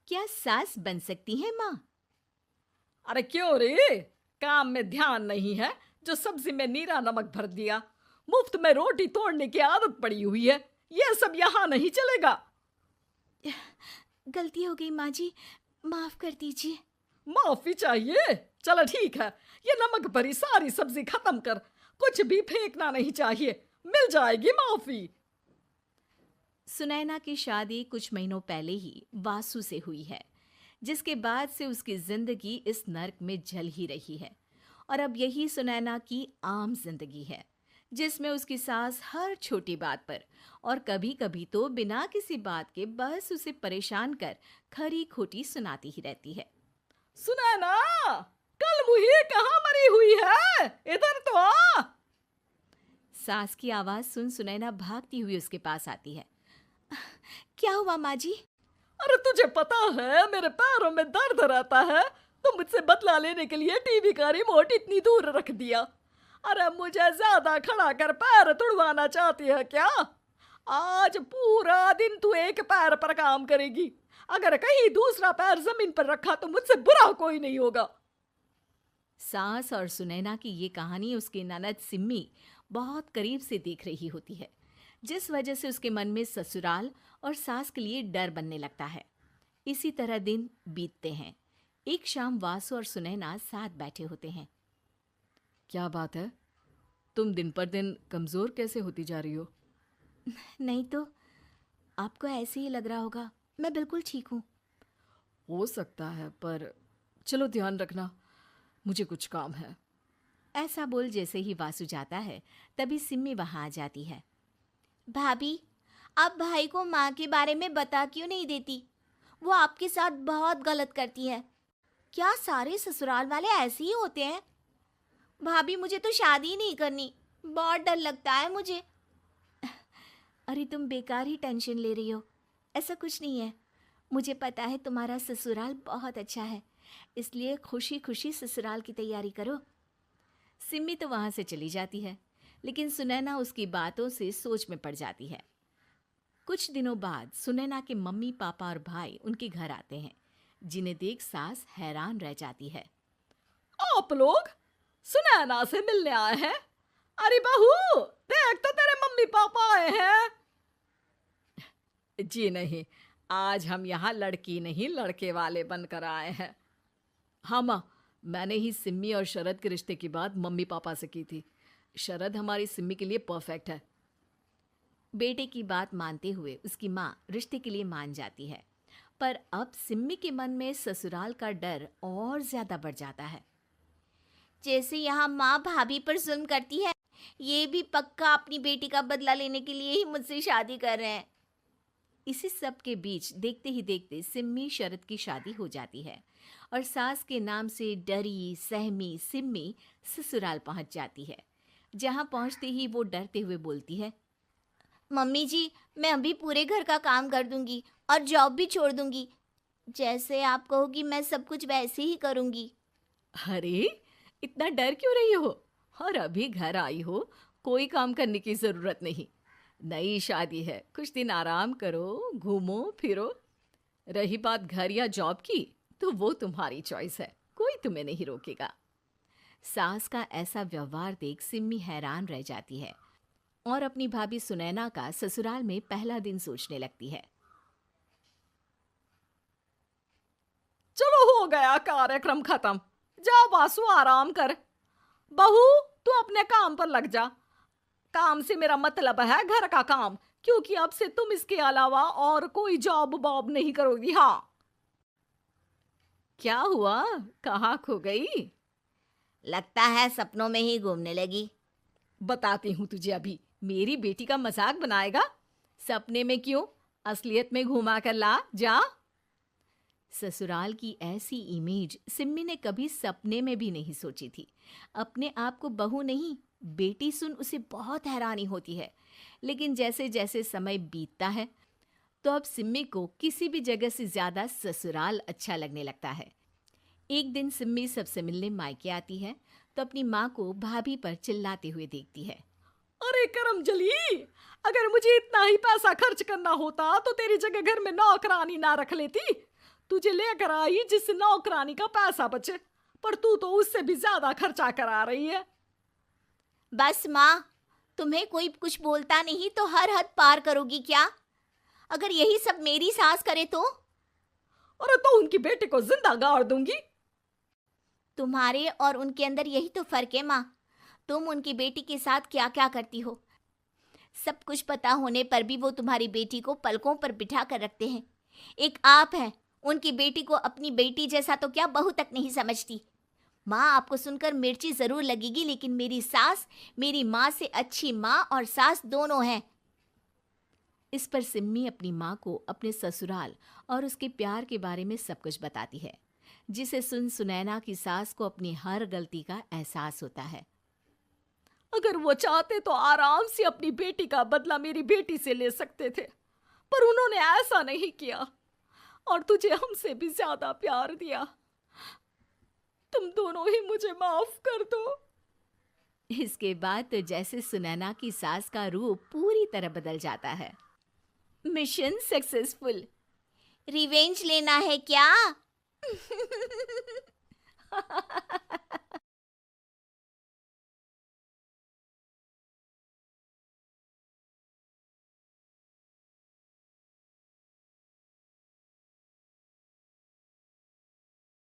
क्या सास बन सकती है माँ? अरे क्यों रे? काम में ध्यान नहीं है जो सब्जी में नीरा नमक भर दिया। मुफ्त में रोटी तोड़ने की आदत पड़ी हुई है। ये सब यहाँ नहीं चलेगा। गलती हो गई माँ जी, माफ कर दीजिए। माफी चाहिए? चलो ठीक है, ये नमक भरी सारी सब्जी खत्म कर। कुछ भी फेंकना नहीं चाहिए, मिल जाएगी माफी। सुनैना की शादी कुछ महीनों पहले ही वासु से हुई है, जिसके बाद से उसकी जिंदगी इस नर्क में जल ही रही है। और अब यही सुनैना की आम जिंदगी है, जिसमें उसकी सास हर छोटी बात पर और कभी कभी तो बिना किसी बात के बस उसे परेशान कर खरी खोटी सुनाती ही रहती है। सुनैना, कल मुही कहाँ मरी हुई है? इधर तो आ। सास की आवाज सुन सुनैना भागती हुई उसके पास आती है। क्या हुआ माँ जी? अरे तुझे पता है मेरे पैरों में दर्द रहता है, तो मुझसे बदला लेने के लिए टीवी का रिमोट इतनी दूर रख दिया। अरे मुझे ज्यादा खड़ा कर पैर तुड़वाना चाहती है क्या? आज पूरा दिन तू एक पैर पर काम करेगी। अगर कहीं दूसरा पैर जमीन पर रखा तो मुझसे बुरा कोई नहीं होगा। सास और सुनैना की ये कहानी उसकी ननद सिम्मी बहुत करीब से देख रही होती है, जिस वजह से उसके मन में ससुराल और सास के लिए डर बनने लगता है। इसी तरह दिन बीतते हैं। एक शाम वासु और सुनैना साथ बैठे होते हैं। क्या बात है? तुम दिन पर दिन कमजोर कैसे होती जा रही हो? नहीं तो, आपको ऐसे ही लग रहा होगा, मैं बिल्कुल ठीक हूँ। हो सकता है, पर चलो ध्यान रखना, मुझे कुछ काम है। ऐसा बोल जैसे ही वासु जाता है, तभी सिम्मी वहां आ जाती है। भाभी, आप भाई को माँ के बारे में बता क्यों नहीं देती? वो आपके साथ बहुत गलत करती है। क्या सारे ससुराल वाले ऐसे ही होते हैं? भाभी, मुझे तो शादी ही नहीं करनी, बहुत डर लगता है मुझे। अरे तुम बेकार ही टेंशन ले रही हो, ऐसा कुछ नहीं है। मुझे पता है तुम्हारा ससुराल बहुत अच्छा है, इसलिए खुशी खुशी ससुराल की तैयारी करो। सिम्मी तो वहां से चली जाती है, लेकिन सुनैना उसकी बातों से सोच में पड़ जाती है। कुछ दिनों बाद सुनैना के मम्मी पापा और भाई उनके घर आते हैं, जिन्हें देख सास हैरान रह जाती है। आप लोग सुनैना से मिलने आए हैं? अरे बहू, देख तो तेरे मम्मी पापा आए हैं। जी नहीं, आज हम यहाँ लड़की नहीं लड़के वाले बनकर आए हैं। हाँ माँ, मैंने ही सिम्मी और शरद के रिश्ते की बात मम्मी पापा से की थी। शरद हमारी सिम्मी के लिए परफेक्ट है। बेटे की बात मानते हुए उसकी माँ रिश्ते के लिए मान जाती है, पर अब सिम्मी के मन में ससुराल का डर और ज्यादा बढ़ जाता है। जैसे यहाँ माँ भाभी पर जुल्म करती है, ये भी पक्का अपनी बेटी का बदला लेने के लिए ही मुझसे शादी कर रहे हैं। इसी सब के बीच देखते ही देखते सिम्मी शरद की शादी हो जाती है और सास के नाम से डरी सहमी सिम्मी ससुराल पहुंच जाती है। जहां पहुंचते ही वो डरते हुए बोलती है, मम्मी जी, मैं अभी पूरे घर का काम कर दूंगी और जॉब भी छोड़ दूंगी। जैसे आप कहोगी मैं सब कुछ वैसे ही करूंगी। अरे, इतना डर क्यों रही हो? और अभी घर आई हो, कोई काम करने की जरूरत नहीं। नई शादी है, कुछ दिन आराम करो, घूमो फिरो। रही बात घर या जॉब की, तो वो तुम्हारी चॉइस है, कोई तुम्हें नहीं रोकेगा। सास का ऐसा व्यवहार देख सिम्मी हैरान रह जाती है और अपनी भाभी सुनैना का ससुराल में पहला दिन सोचने लगती है। चलो हो गया कार्यक्रम खत्म। जा वासु, आराम कर। बहू, तू अपने काम पर लग जा। काम से मेरा मतलब है घर का काम, क्योंकि अब से तुम इसके अलावा और कोई जॉब बॉब नहीं करोगी। हाँ। क्या हुआ? कहाँ खो गई? लगता है सपनों में ही घूमने लगी। बताती हूँ तुझे अभी। मेरी बेटी का मजाक बनाएगा? सपने में क्यों, असलियत में घुमा कर ला। जा। ससुराल की ऐसी इमेज सिम्मी ने कभी सपने में भी नहीं सोची थी। अपने आप को बहू नहीं, बेटी सुन उसे बहुत हैरानी होती है। लेकिन जैसे जैसे समय बीतता है, तो अब सिम्मी को किसी भी जगह से ज्यादा ससुराल अच्छा लगने लगता है। एक दिन सिम्मी सबसे मिलने मायके आती है, तो अपनी माँ को भाभी पर चिल्लाते हुए देखती है। अरे करमजली, अगर मुझे इतना ही पैसा खर्च करना होता तो तेरी जगह घर में नौकरानी ना रख लेती। तुझे लेकर आई जिससे नौकरानी का पैसा बचे, पर तू तो उससे भी ज्यादा खर्चा करा रही है। बस माँ, तुम्हें कोई कुछ बोलता नहीं तो हर हद पार करोगी क्या? अगर यही सब मेरी सास करे तो? अरे तो उनकी बेटी को जिंदा गाड़ दूंगी। तुम्हारे और उनके अंदर यही तो फर्क है माँ। तुम उनकी बेटी के साथ क्या क्या करती हो, सब कुछ पता होने पर भी वो तुम्हारी बेटी को पलकों पर बिठा कर रखते हैं। एक आप हैं, उनकी बेटी को अपनी बेटी जैसा तो क्या बहू तक नहीं समझती। माँ, आपको सुनकर मिर्ची जरूर लगेगी, लेकिन मेरी सास मेरी माँ से अच्छी माँ और सास दोनों हैं। इस पर सिम्मी अपनी माँ को अपने ससुराल और उसके प्यार के बारे में सब कुछ बताती है, जिसे सुन सुनैना की सास को अपनी हर गलती का एहसास होता है। अगर वो चाहते तो आराम से अपनी बेटी का बदला मेरी बेटी से ले सकते थे, पर उन्होंने ऐसा नहीं किया और तुझे हमसे भी ज्यादा प्यार दिया। तुम दोनों ही मुझे माफ कर दो। इसके बाद तो जैसे सुनैना की सास का रूप पूरी तरह बदल जाता है। Mission successful. रिवेंज लेना है क्या?